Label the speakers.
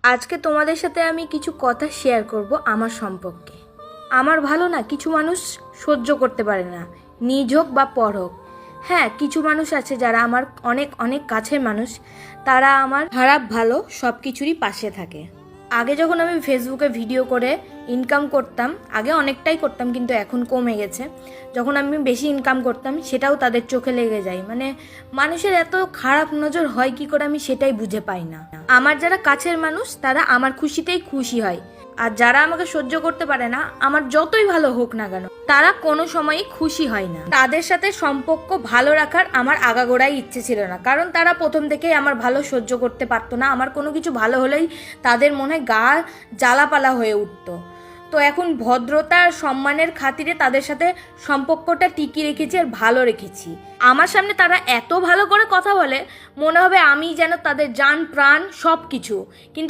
Speaker 1: আজকে তোমাদের সাথে আমি কিছু কথা শেয়ার করব আমার সম্পর্কে। আমার ভালো না কিছু মানুষ সহ্য করতে পারে না, নিজ হোক বা পর হোক। হ্যাঁ, কিছু মানুষ আছে যারা আমার অনেক অনেক কাছের মানুষ, তারা আমার খারাপ ভালো সব কিছুরই পাশে থাকে। আগে যখন আমি ফেসবুকে ভিডিও করে ইনকাম করতাম, আগে অনেকটাই করতাম কিন্তু এখন কমে গেছে। যখন আমি বেশি ইনকাম করতাম সেটাও তাদের চোখে লেগে যায়। মানে মানুষের এত খারাপ নজর হয় কি করে আমি সেটাই বুঝে পাই না। আমার যারা কাছের মানুষ তারা আমার খুশিতেই খুশি হয়, আর যারা আমাকে সহ্য করতে পারে না, আমার যতই ভালো হোক না কেন, তারা কোনো সময়ই খুশি হয় না। তাদের সাথে সম্পর্ক ভালো রাখার আমার আগাগোড়াই ইচ্ছে ছিল না, কারণ তারা প্রথম থেকেই আমার ভালো সহ্য করতে পারতো না। আমার কোনো কিছু ভালো হলেই তাদের মনে গা জ্বালাপালা হয়ে উঠতো। তো এখন ভদ্রতার সম্মানের খাতিরে তাদের সাথে সম্পর্কটা টিকিয়ে রেখেছি আর ভালো রেখেছি। আমার সামনে তারা এত ভালো করে কথা বলে, মনে হবে আমি যেন তাদের জান প্রাণ সব কিছু। কিন্তু